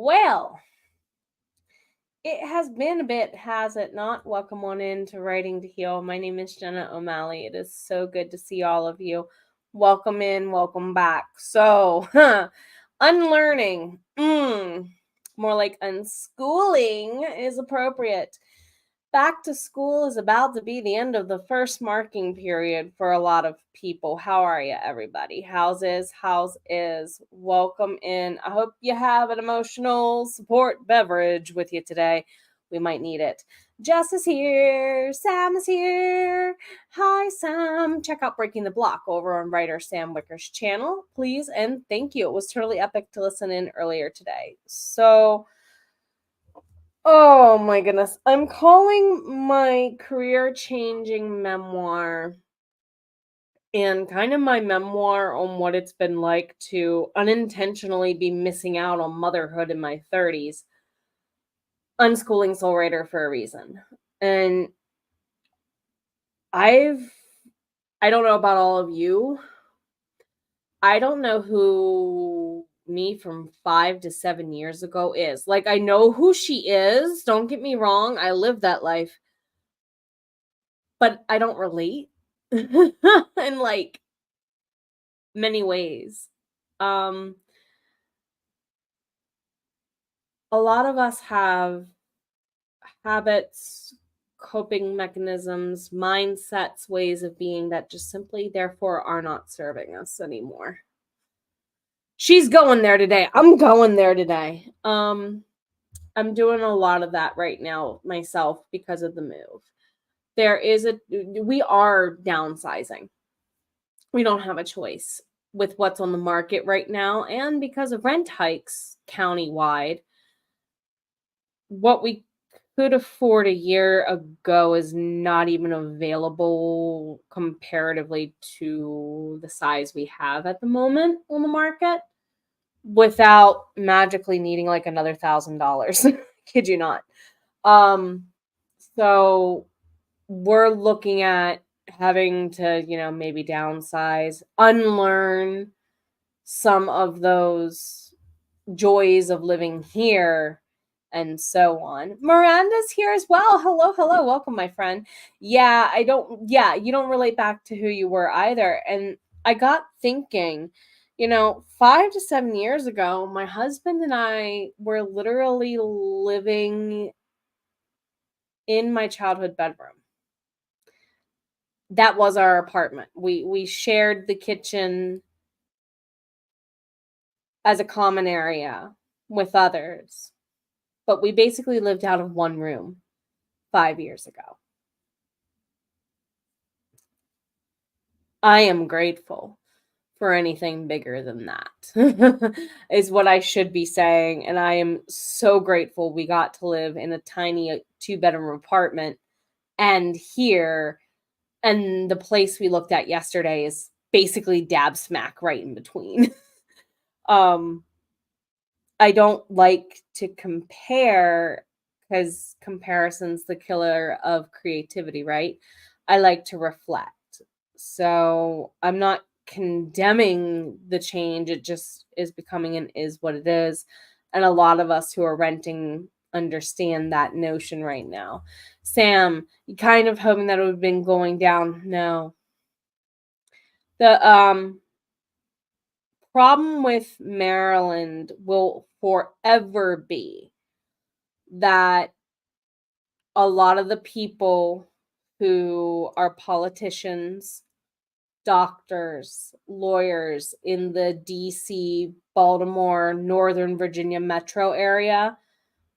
Well, it has been a bit, has it not? Welcome on in to Writing to Heal. My name is Jenna O'Malley. It is so good to see all of you. Welcome in, welcome back. So, unlearning, more like unschooling is appropriate. Back to school is about to be the end of the first marking period for a lot of people. How are you, everybody? How's is? Welcome in. I hope you have an emotional support beverage with you today. We might need it. Jess is here. Sam is here. Hi, Sam. Check out Breaking the Block over on writer Sam Wicker's channel, please. And thank you. It was totally epic to listen in earlier today. So, oh my goodness. I'm calling my career-changing memoir and kind of my memoir on what it's been like to unintentionally be missing out on motherhood in my 30s. Unschooling Soul Writer for a reason. And I don't know about all of you. I don't know who me from 5 to 7 years ago is. Like, I know who she is. Don't get me wrong. I lived that life. But I don't relate in like many ways. A lot of us have habits, coping mechanisms, mindsets, ways of being that just simply therefore are not serving us anymore. She's going there today. I'm going there today. I'm doing a lot of that right now myself because of the move. We are downsizing. We don't have a choice with what's on the market right now. And because of rent hikes countywide, what we could afford a year ago is not even available comparatively to the size we have at the moment on the market without magically needing like another $1,000. Kid you not. So we're looking at having to, maybe downsize, unlearn some of those joys of living here, and so on. Miranda's here as well. Hello. Welcome, my friend. You don't relate back to who you were either. And I got thinking, 5 to 7 years ago, my husband and I were literally living in my childhood bedroom. That was our apartment. We shared the kitchen as a common area with others, but we basically lived out of one room 5 years ago. I am grateful for anything bigger than that, is what I should be saying. And I am so grateful we got to live in a tiny 2-bedroom apartment. And here, and the place we looked at yesterday is basically dab smack right in between. I don't like to compare because comparison's the killer of creativity, right? I like to reflect. So I'm not condemning the change. It just is becoming and is what it is. And a lot of us who are renting understand that notion right now. Sam, you kind of hoping that it would have been going down. No. The problem with Maryland will forever be that a lot of the people who are politicians, doctors, lawyers in the DC, Baltimore, Northern Virginia metro area,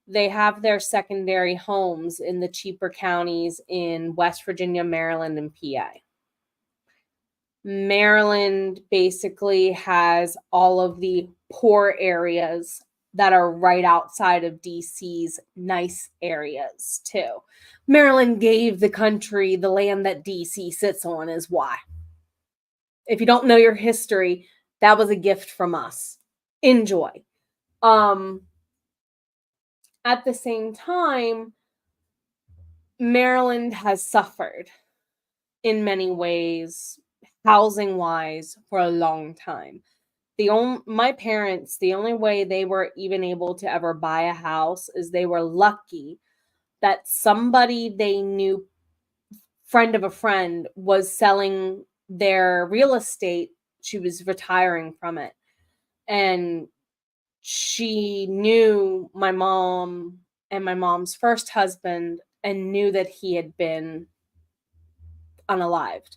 they have their secondary homes in the cheaper counties in West Virginia, Maryland, and PA. Maryland basically has all of the poor areas that are right outside of DC's nice areas too. Maryland gave the country the land that DC sits on is why. If you don't know your history, that was a gift from us. Enjoy. At the same time, Maryland has suffered in many ways, housing-wise, for a long time. my parents, the only way they were even able to ever buy a house is they were lucky that somebody they knew, friend of a friend, was selling their real estate. She was retiring from it. And she knew my mom and my mom's first husband and knew that he had been unalived,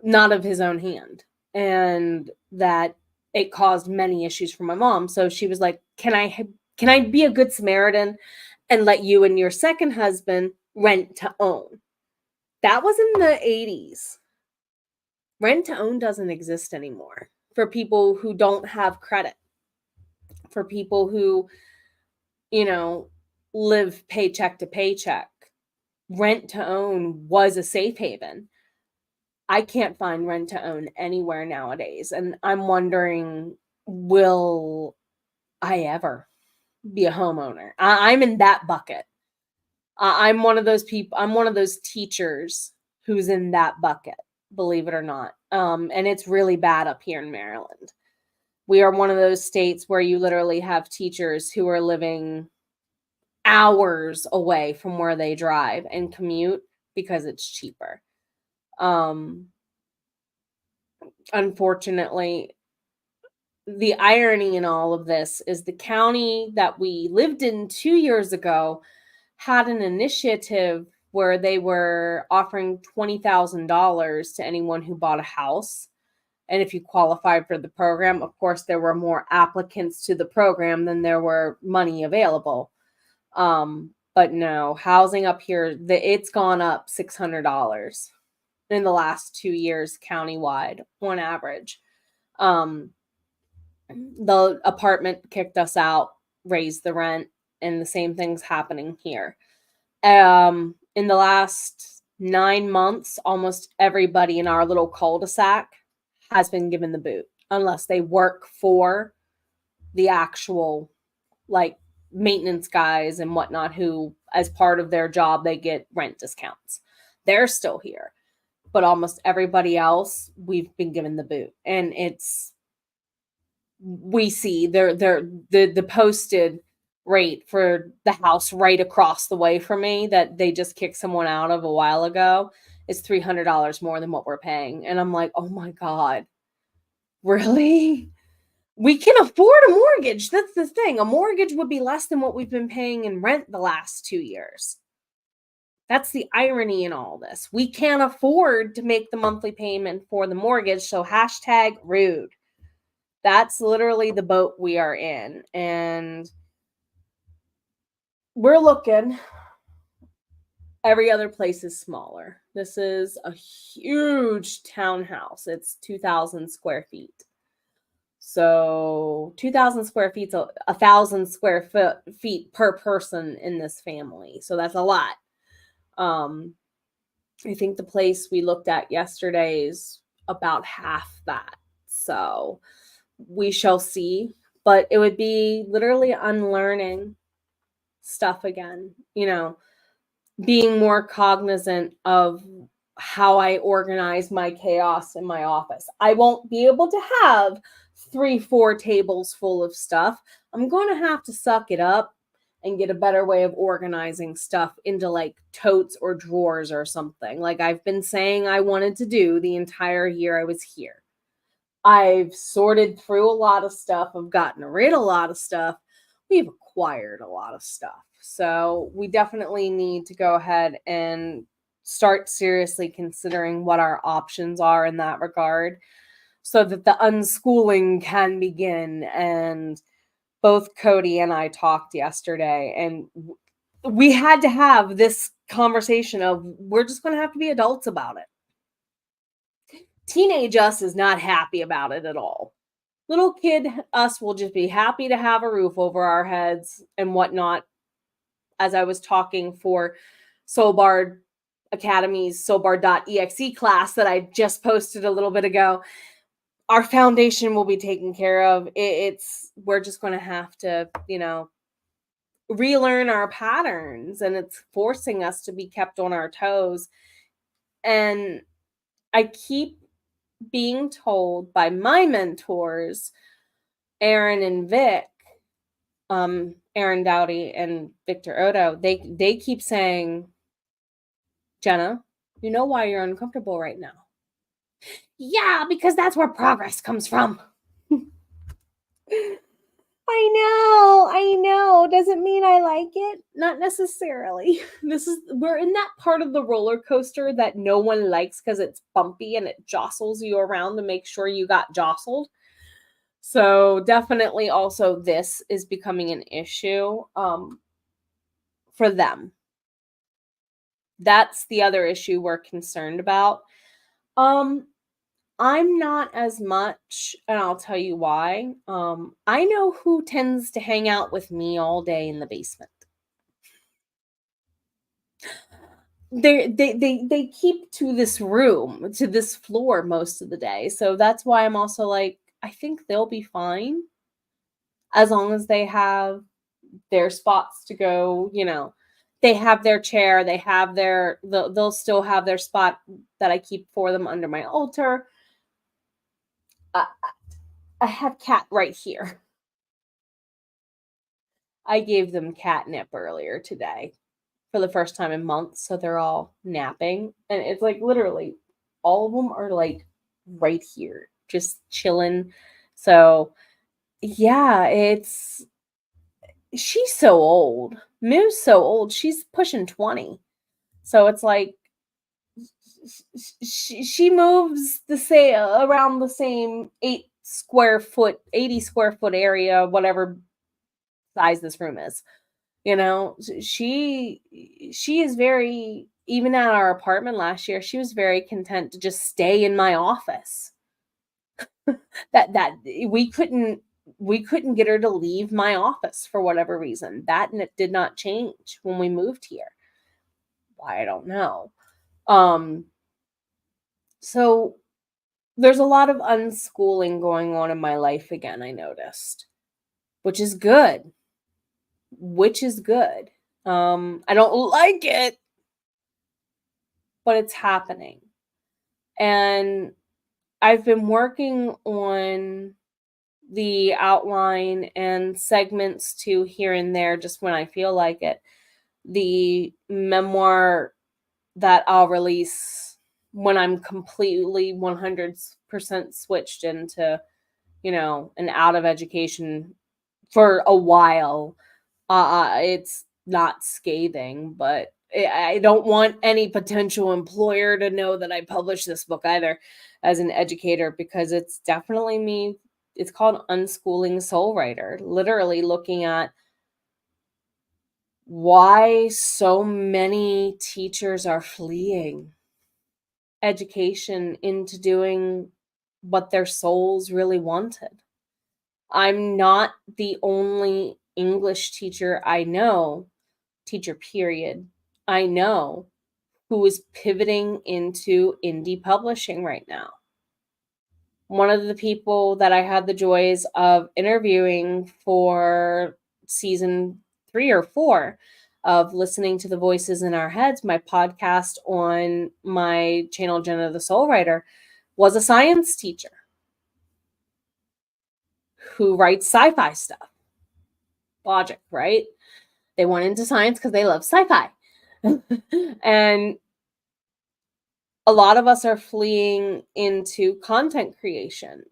not of his own hand, and that it caused many issues for my mom. So she was like, can I be a good Samaritan and let you and your second husband rent to own? That was in the 80s. Rent to own doesn't exist anymore for people who don't have credit, for people who, live paycheck to paycheck. Rent to own was a safe haven. I can't find rent to own anywhere nowadays. And I'm wondering, will I ever be a homeowner? I'm in that bucket. I'm one of those people. I'm one of those teachers who's in that bucket, believe it or not. And it's really bad up here in Maryland. We are one of those states where you literally have teachers who are living hours away from where they drive and commute because it's cheaper. Unfortunately, the irony in all of this is the county that we lived in 2 years ago had an initiative where they were offering $20,000 to anyone who bought a house. And if you qualified for the program, of course, there were more applicants to the program than there were money available. But no, housing up here, it's gone up $600 in the last 2 years countywide on average. The apartment kicked us out, raised the rent, and the same thing's happening here. In the last 9 months, almost everybody in our little cul-de-sac has been given the boot, unless they work for the actual, like, maintenance guys and whatnot, who, as part of their job, they get rent discounts. They're still here. But almost everybody else, we've been given the boot. And we see the posted rate for the house right across the way from me that they just kicked someone out of a while ago is $300 more than what we're paying. And I'm like, oh my God, really? We can afford a mortgage. That's the thing. A mortgage would be less than what we've been paying in rent the last 2 years. That's the irony in all this. We can't afford to make the monthly payment for the mortgage. So #rude. That's literally the boat we are in. And we're looking. Every other place is smaller. This is a huge townhouse. It's 2,000 square feet. So 2,000 square feet, 1,000 square feet per person in this family. So that's a lot. I think the place we looked at yesterday is about half that. So we shall see. But it would be literally unlearning stuff again, being more cognizant of how I organize my chaos in my office. I won't be able to have 3-4 tables full of stuff. I'm going to have to suck it up and get a better way of organizing stuff into like totes or drawers or something, like I've been saying I wanted to do the entire year I was here. I've sorted through a lot of stuff. I've gotten rid of a lot of stuff. We've acquired a lot of stuff. So we definitely need to go ahead and start seriously considering what our options are in that regard so that the unschooling can begin. And both Cody and I talked yesterday, and we had to have this conversation of we're just going to have to be adults about it. Teenage us is not happy about it at all. Little kid us will just be happy to have a roof over our heads and whatnot. As I was talking for Soulbar Academy's soulbar.exe class that I just posted a little bit ago, our foundation will be taken care of. We're just going to have to, relearn our patterns, and it's forcing us to be kept on our toes. And I keep being told by my mentors Aaron and Vic, Aaron Dowdy and Victor Odo, they keep saying, Jenna, you know why you're uncomfortable right now? Yeah, because that's where progress comes from. I know. Doesn't mean I like it. Not necessarily. We're in that part of the roller coaster that no one likes because it's bumpy and it jostles you around to make sure you got jostled. So definitely also this is becoming an issue for them. That's the other issue we're concerned about. I'm not as much, and I'll tell you why. I know who tends to hang out with me all day in the basement. They keep to this room, to this floor most of the day. So that's why I'm also like, I think they'll be fine as long as they have their spots to go, they have their chair, they'll still have their spot that I keep for them under my altar. I have cat right here. I gave them catnip earlier today for the first time in months, so they're all napping. And it's like literally all of them are like right here, just chilling. So yeah, she's so old. Moo's so old. She's pushing 20. So it's like she moves around the same 80 square foot area, whatever size this room is. She is very, even at our apartment last year, she was very content to just stay in my office. that we couldn't get her to leave my office for whatever reason. That did not change when we moved here. Why, I don't know. So there's a lot of unschooling going on in my life again, I noticed, which is good. I don't like it, but it's happening. And I've been working on the outline and segments too here and there, just when I feel like it. The memoir that I'll release when I'm completely 100% switched into, an out of education for a while. It's not scathing, but I don't want any potential employer to know that I published this book either as an educator, because it's definitely me. It's called Unschooling Soul Writer, literally looking at why so many teachers are fleeing education into doing what their souls really wanted. I'm not the only English teacher I know, teacher period, I know, who is pivoting into indie publishing right now. One of the people that I had the joys of interviewing for season 3 or 4 of Listening to the Voices in Our Heads, my podcast on my channel, Jenna the Soul Writer, was a science teacher who writes sci-fi stuff. Logic, right? They went into science because they love sci-fi. And a lot of us are fleeing into content creation,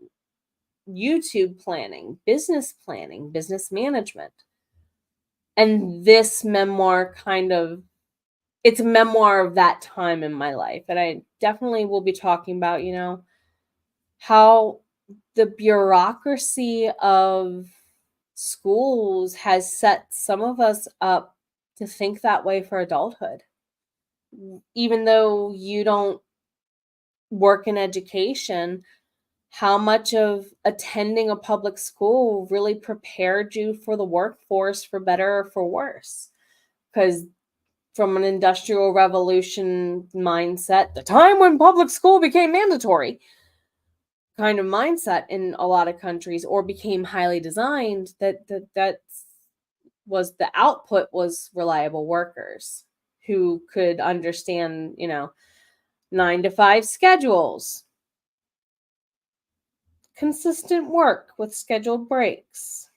YouTube planning, business management. And this memoir it's a memoir of that time in my life. And I definitely will be talking about, how the bureaucracy of schools has set some of us up to think that way for adulthood. Even though you don't work in education, how much of attending a public school really prepared you for the workforce, for better or for worse? Because from an industrial revolution mindset, the time when public school became mandatory kind of mindset in a lot of countries, or became highly designed, that was the output was reliable workers who could understand, 9 to 5 schedules, consistent work with scheduled breaks.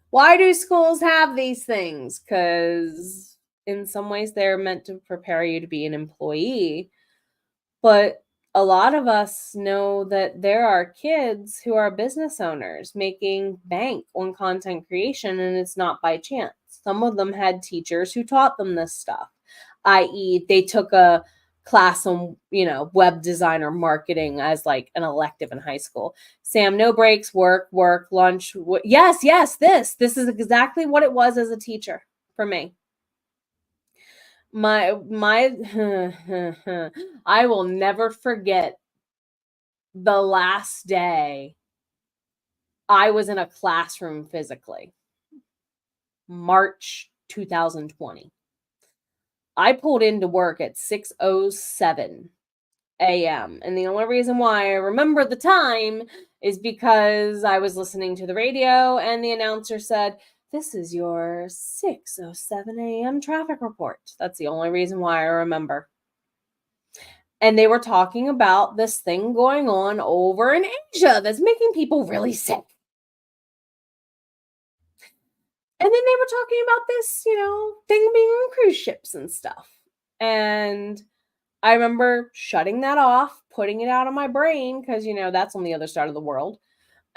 Why do schools have these things? Because in some ways they're meant to prepare you to be an employee. But a lot of us know that there are kids who are business owners making bank on content creation, and it's not by chance. Some of them had teachers who taught them this stuff, i.e., they took a class on, web design or marketing as like an elective in high school. Sam, no breaks, work, lunch. Yes, this is exactly what it was as a teacher for me. My I will never forget the last day I was in a classroom physically. March 2020. I pulled into work at 6:07 a.m. And the only reason why I remember the time is because I was listening to the radio and the announcer said, "This is your 6:07 a.m. traffic report." That's the only reason why I remember. And they were talking about this thing going on over in Asia that's making people really sick. And then they were talking about this, thing being on cruise ships and stuff. And I remember shutting that off, putting it out of my brain because, that's on the other side of the world.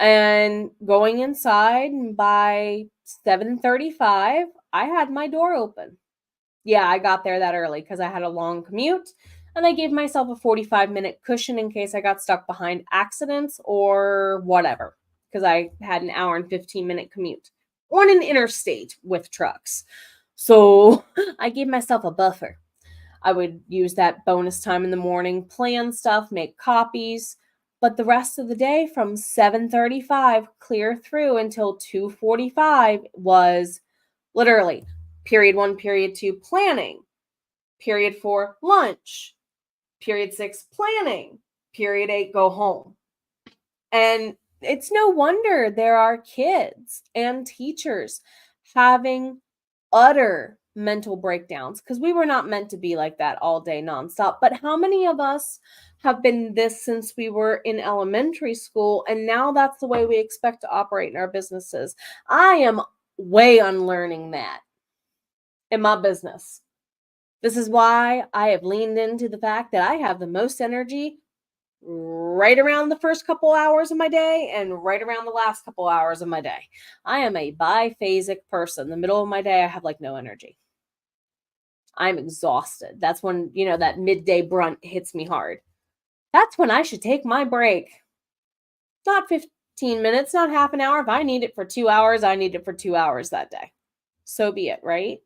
And going inside, and by 7:35, I had my door open. Yeah, I got there that early because I had a long commute, and I gave myself a 45-minute cushion in case I got stuck behind accidents or whatever, because I had an hour and 15-minute commute on an interstate with trucks. So I gave myself a buffer. I would use that bonus time in the morning, plan stuff, make copies, but the rest of the day from 7:35 clear through until 2:45 was literally period 1, period 2 planning, period 4 lunch, period 6 planning, period 8 go home. And it's no wonder there are kids and teachers having utter mental breakdowns, because we were not meant to be like that all day nonstop. But how many of us have been this since we were in elementary school, and now that's the way we expect to operate in our businesses? I am way unlearning that in my business. This is why I have leaned into the fact that I have the most energy right around the first couple hours of my day and right around the last couple hours of my day. I am a biphasic person. The middle of my day, I have like no energy. I'm exhausted. That's when, that midday brunt hits me hard. That's when I should take my break. Not 15 minutes, not half an hour. If I need it for 2 hours, I need it for 2 hours that day. So be it, right?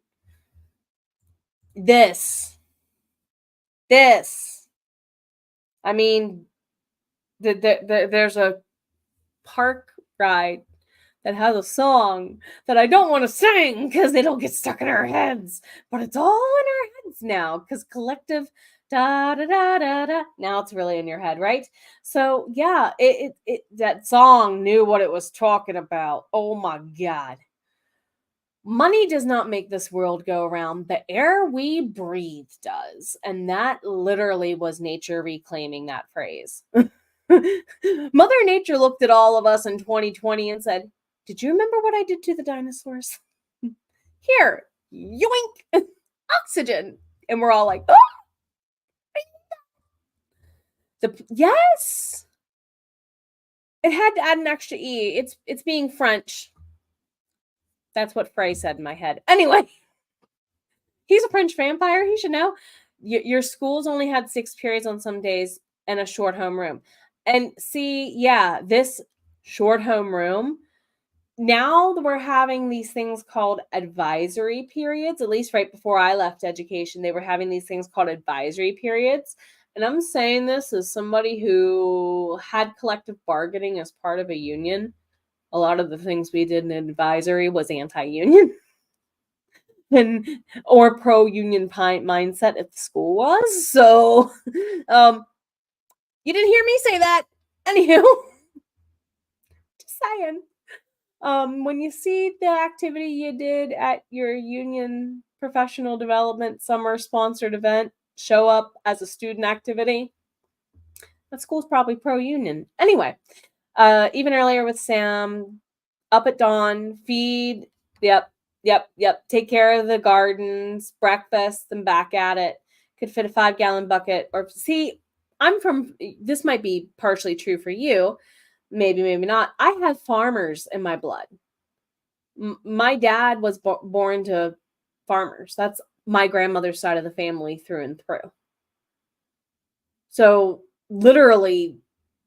This. I mean, there's a park ride that has a song that I don't want to sing because it'll get stuck in our heads. But it's all in our heads now because collective da da da da da. Now it's really in your head, right? So yeah, it that song knew what it was talking about. Oh my God. Money does not make this world go around. The air we breathe does. And that literally was nature reclaiming that phrase. Mother Nature looked at all of us in 2020 and said, "Did you remember what I did to the dinosaurs? Here, yoink, oxygen." And we're all like, "Oh, yes." It had to add an extra E. It's being French. That's what Frey said in my head. Anyway, he's a French vampire. He should know. Your schools only had 6 periods on some days and a short homeroom. And see, yeah, this short homeroom, now we're having these things called advisory periods. At least right before I left education, they were having these things called advisory periods. And I'm saying this as somebody who had collective bargaining as part of a union. A lot of the things we did in advisory was anti-union and or pro-union mindset if the school was. So you didn't hear me say that. Anywho, just saying. When you see the activity you did at your union professional development summer sponsored event show up as a student activity, that school's probably pro-union. Anyway, Even earlier with Sam, up at dawn, feed. Yep. Take care of the gardens, breakfast, and back at it. Could fit a 5-gallon bucket. Or see, this might be partially true for you. Maybe not. I have farmers in my blood. My dad was born to farmers. That's my grandmother's side of the family through and through. So literally,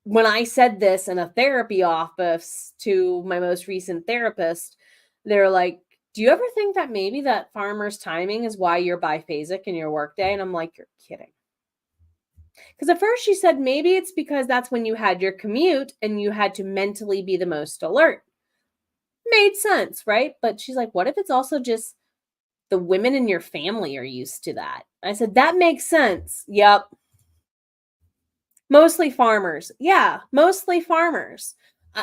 when I said this in a therapy office to my most recent therapist, they're like, do you ever think that maybe that farmer's timing is why you're biphasic in your workday? And I'm like, you're kidding. Because at first she said maybe it's because that's when you had your commute and you had to mentally be the most alert. Made sense, right? But she's like, what if it's also just the women in your family are used to that? I said, that makes sense. Yep. Mostly farmers. Yeah, mostly farmers.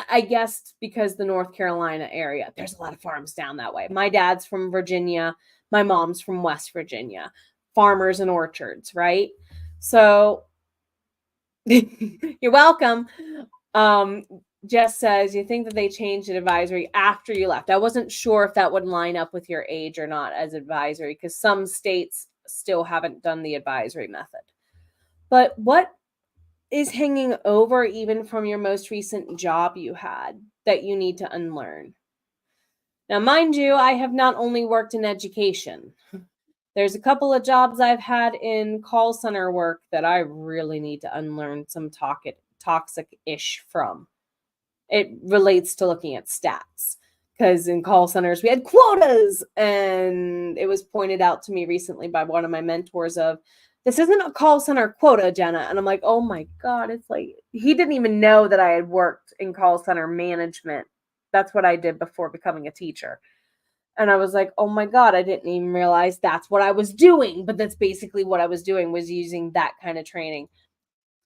I guess because the North Carolina area, there's a lot of farms down that way. My dad's from Virginia. My mom's from West Virginia. Farmers and orchards, right? So you're welcome. Jess says, you think that they changed an advisory after you left. I wasn't sure if that would line up with your age or not as advisory, because some states still haven't done the advisory method. But what is hanging over even from your most recent job you had that you need to unlearn? Now, mind you, I have not only worked in education. There's a couple of jobs I've had in call center work that I really need to unlearn some toxic-ish from. It relates to looking at stats, because in call centers we had quotas, and it was pointed out to me recently by one of my mentors of, this isn't a call center quota, Jenna. And I'm like, oh my God, it's like, he didn't even know that I had worked in call center management. That's what I did before becoming a teacher. And I was like, oh my God, I didn't even realize that's what I was doing. But that's basically what I was doing, was using that kind of training.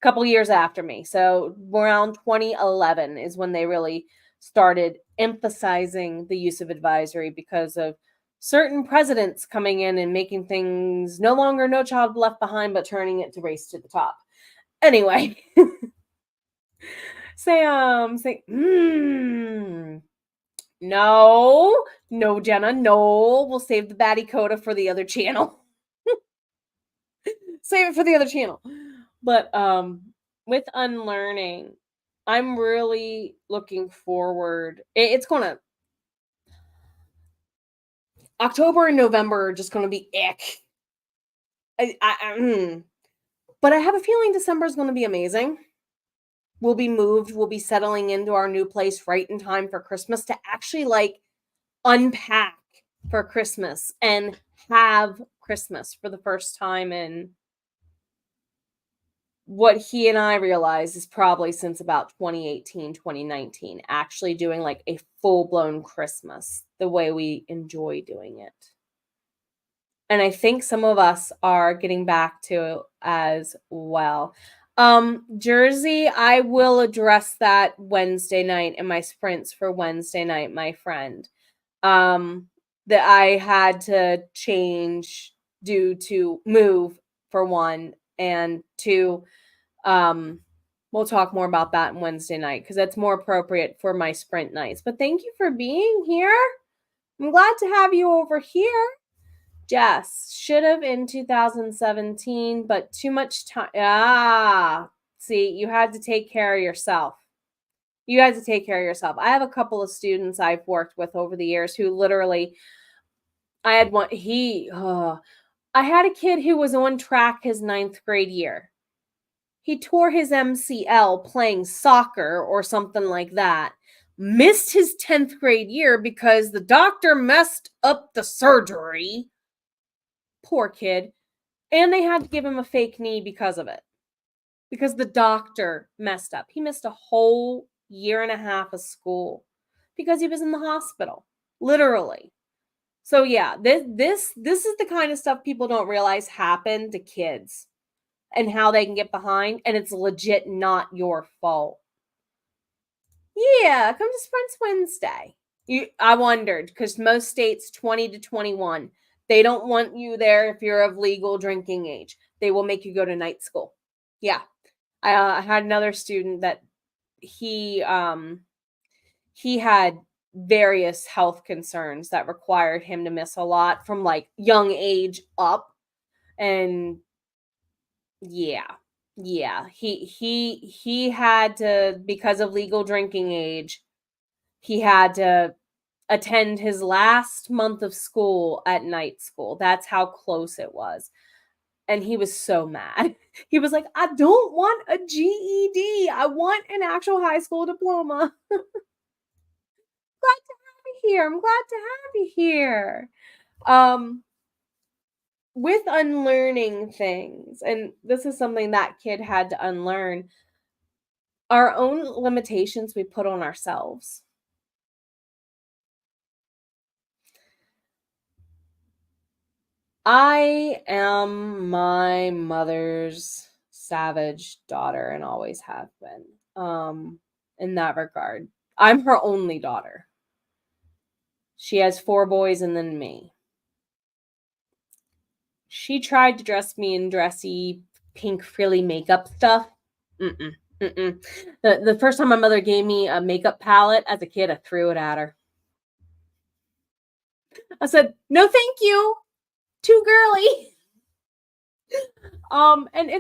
A couple years after me. So around 2011 is when they really started emphasizing the use of advisory, because of certain presidents coming in and making things no longer No Child Left Behind, but turning it to Race to the Top. Anyway, no, Jenna, no, we'll save the baddie coda for the other channel. Save it for the other channel. But with unlearning, I'm really looking forward. It's gonna, October and November are just gonna be ick. But I have a feeling December is gonna be amazing. We'll be moved. We'll be settling into our new place right in time for Christmas to actually like unpack for Christmas and have Christmas for the first time in what he and I realized is probably since about 2018, 2019, actually doing like a full-blown Christmas the way we enjoy doing it. And I think some of us are getting back to as well. Jersey, I will address that Wednesday night in my sprints for Wednesday night, my friend. That I had to change due to move, for one, and two, we'll talk more about that on Wednesday night, because that's more appropriate for my sprint nights. But thank you for being here. I'm glad to have you over here. Jess, should have in 2017, but too much time. See, you had to take care of yourself. You had to take care of yourself. I have a couple of students I've worked with over the years who literally, I had one, I had a kid who was on track his 9th grade year. He tore his MCL playing soccer or something like that. Missed his 10th grade year because the doctor messed up the surgery. Poor kid. And they had to give him a fake knee because of it. Because the doctor messed up. He missed a whole year and a half of school because he was in the hospital. Literally. So yeah, this is the kind of stuff people don't realize happen to kids and how they can get behind, and it's legit not your fault. Yeah, come to Sprints Wednesday. I wondered, because most states 20 to 21, they don't want you there if you're of legal drinking age. They will make you go to night school. Yeah. I had another student that he had various health concerns that required him to miss a lot from like young age up. And yeah. Yeah, he had to, because of legal drinking age, he had to attend his last month of school at night school. That's how close it was. And he was so mad. He was like, "I don't want a GED. I want an actual high school diploma." Glad to have you here. I'm glad to have you here. Um, with unlearning things, and this is something that kid had to unlearn, our own limitations we put on ourselves. I am my mother's savage daughter and always have been. In that regard, I'm her only daughter. She has 4 boys and then me. She tried to dress me in dressy pink frilly makeup stuff. Mm-mm, mm-mm. The first time my mother gave me a makeup palette as a kid, I threw it at her. I said, "No, thank you. Too girly." And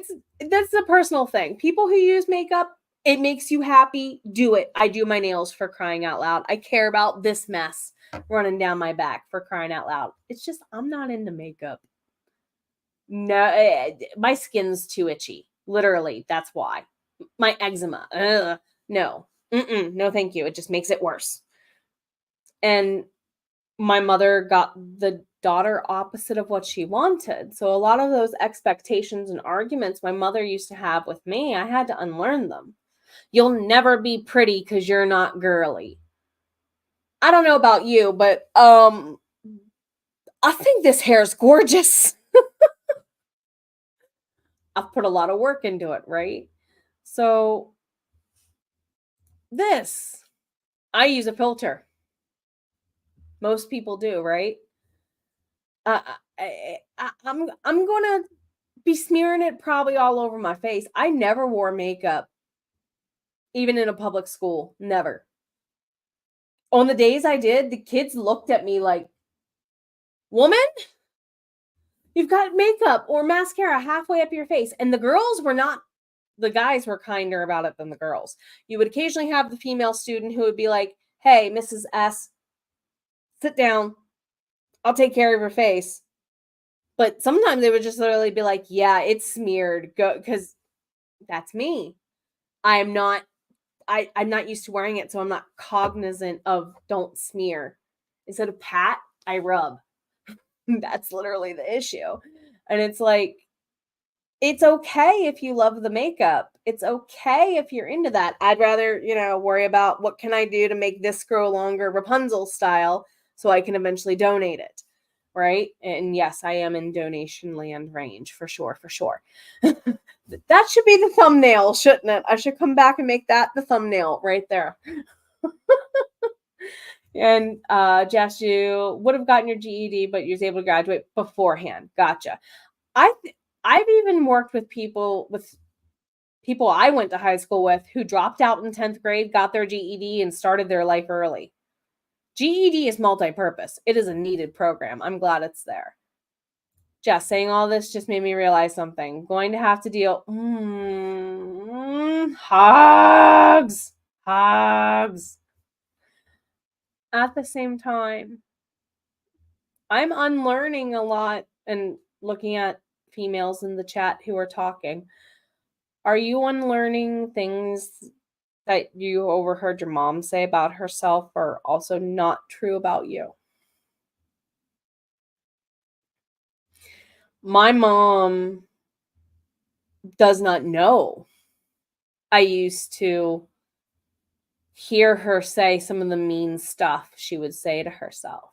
that's a personal thing. People who use makeup, it makes you happy, do it. I do my nails, for crying out loud. I care about this mess running down my back, for crying out loud. It's just I'm not into makeup. No, my skin's too itchy. Literally, that's why. My eczema. Ugh, no. No, thank you. It just makes it worse. And my mother got the daughter opposite of what she wanted. So a lot of those expectations and arguments my mother used to have with me, I had to unlearn them. You'll never be pretty because you're not girly. I don't know about you, but I think this hair is gorgeous. I've put a lot of work into it, right? So this, I use a filter. Most people do, right? Uh, I'm gonna be smearing it probably all over my face. I never wore makeup, even in a public school. Never. On the days I did, the kids looked at me like, "Woman, you've got makeup or mascara halfway up your face." And the girls were not, the guys were kinder about it than the girls. You would occasionally have the female student who would be like, "Hey, Mrs. S, sit down. I'll take care of your face." But sometimes they would just literally be like, "Yeah, it's smeared. Go," because that's me. I am not I'm not used to wearing it, so I'm not cognizant of don't smear. Instead of pat, I rub. That's literally the issue. And it's like, it's okay if you love the makeup. It's okay if you're into that. I'd rather, worry about what can I do to make this grow longer Rapunzel style so I can eventually donate it. Right? And yes, I am in donation land range for sure, for sure. That should be the thumbnail, shouldn't it? I should come back and make that the thumbnail right there. And Jess, you would have gotten your GED, but you was able to graduate beforehand. Gotcha. I've even worked with people I went to high school with who dropped out in 10th grade, got their GED, and started their life early. GED is multi-purpose. It is a needed program. I'm glad it's there. Jess, saying all this just made me realize something. I'm going to have to deal. Hugs. Hugs. At the same time, I'm unlearning a lot and looking at females in the chat who are talking. Are you unlearning things that you overheard your mom say about herself are also not true about you? My mom does not know. I used to hear her say some of the mean stuff she would say to herself.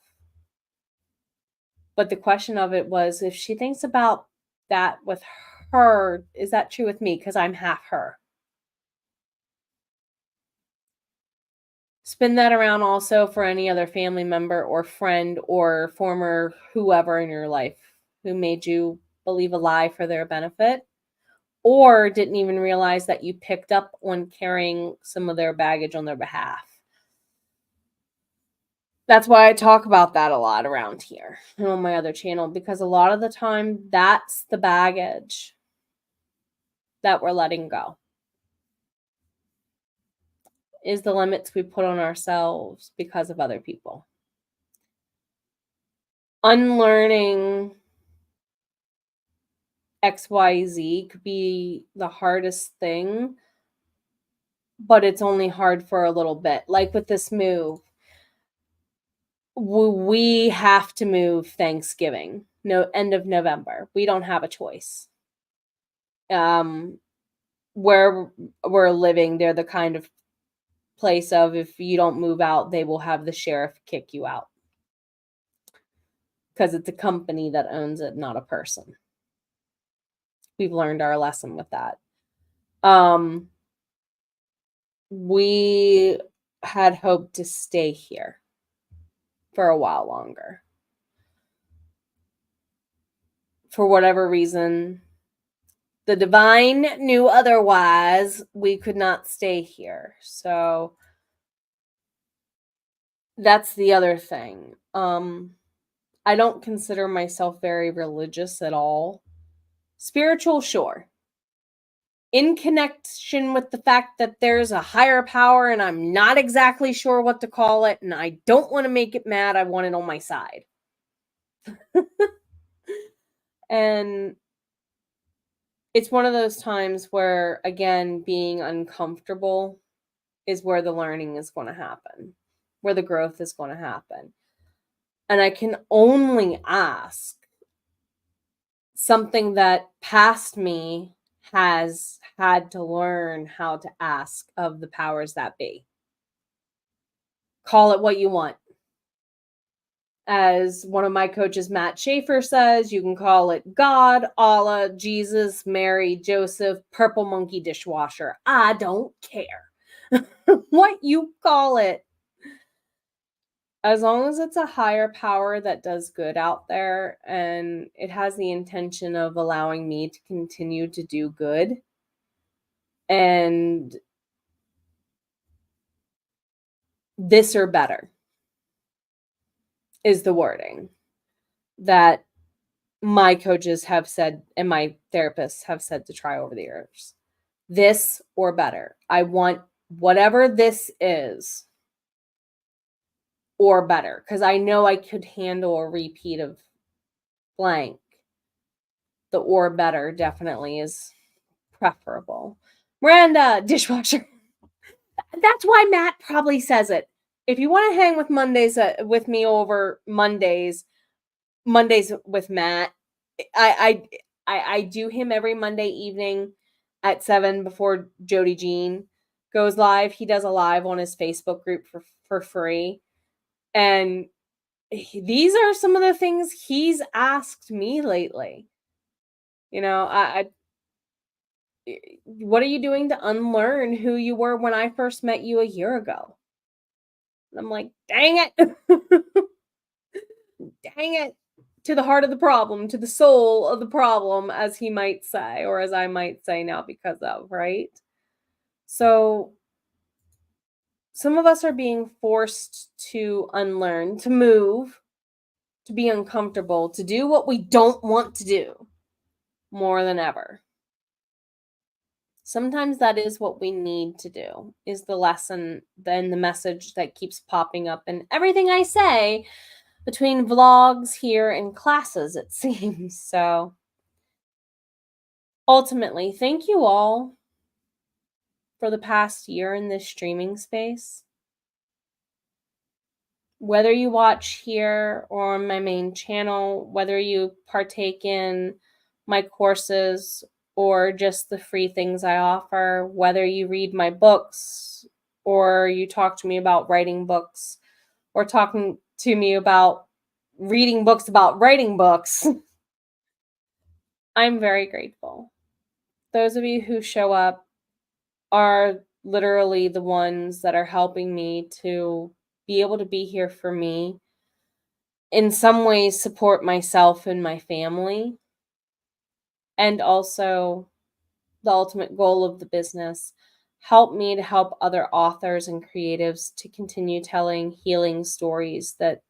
But the question of it was, if she thinks about that with her, is that true with me? Because I'm half her. Spin that around also for any other family member or friend or former whoever in your life who made you believe a lie for their benefit. or didn't even realize that you picked up on carrying some of their baggage on their behalf. That's why I talk about that a lot around here and on my other channel, because a lot of the time that's the baggage that we're letting go, is the limits we put on ourselves because of other people. Unlearning XYZ could be the hardest thing, but it's only hard for a little bit. Like with this move, we have to move Thanksgiving, end of November. We don't have a choice. Where we're living, they're the kind of place of, if you don't move out, they will have the sheriff kick you out, because it's a company that owns it, not a person. We've learned our lesson with that. We had hoped to stay here for a while longer. For whatever reason, the divine knew otherwise. We could not stay here. So that's the other thing. I don't consider myself very religious at all. Spiritual, sure. In connection with the fact that there's a higher power and I'm not exactly sure what to call it, and I don't want to make it mad. I want it on my side. And it's one of those times where, again, being uncomfortable is where the learning is going to happen, where the growth is going to happen. And I can only ask something that past me has had to learn how to ask of the powers that be. Call it what you want. As one of my coaches, Matt Schaefer, says, you can call it God, Allah, Jesus, Mary, Joseph, purple monkey dishwasher. I don't care what you call it. As long as it's a higher power that does good out there and it has the intention of allowing me to continue to do good, and this or better is the wording that my coaches have said and my therapists have said to try over the years. This or better. I want whatever this is or better, because I know I could handle a repeat of blank. The or better definitely is preferable. Miranda, dishwasher. That's why Matt probably says it. If you want to hang with Mondays with me over Mondays with Matt, I do him every Monday evening at 7 before Jody Jean goes live. He does a live on his Facebook group for free. And these are some of the things he's asked me lately. You know, what are you doing to unlearn who you were when I first met you a year ago? And I'm like, dang it. Dang it. To the heart of the problem, to the soul of the problem, as he might say, or as I might say now because of, right? So some of us are being forced to unlearn, to move, to be uncomfortable, to do what we don't want to do more than ever. Sometimes that is what we need to do, is the lesson, then the message that keeps popping up in everything I say between vlogs here and classes, it seems. So ultimately, thank you all for the past year in this streaming space. Whether you watch here or on my main channel, whether you partake in my courses or just the free things I offer, whether you read my books or you talk to me about writing books or talking to me about reading books about writing books, I'm very grateful. Those of you who show up are literally the ones that are helping me to be able to be here for me, in some ways support myself and my family, and also the ultimate goal of the business. Help me to help other authors and creatives to continue telling healing stories that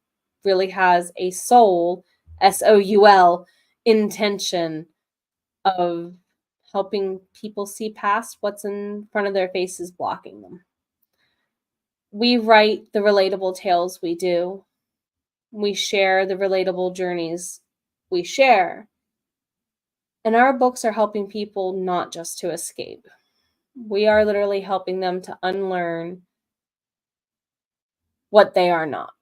really has a soul, SOUL, intention of helping people see past what's in front of their faces blocking them. We write the relatable tales we do. We share the relatable journeys we share. And our books are helping people not just to escape. We are literally helping them to unlearn what they are not.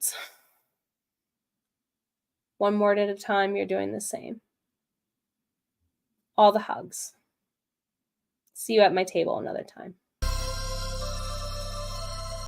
One word at a time, you're doing the same. All the hugs. See you at my table another time.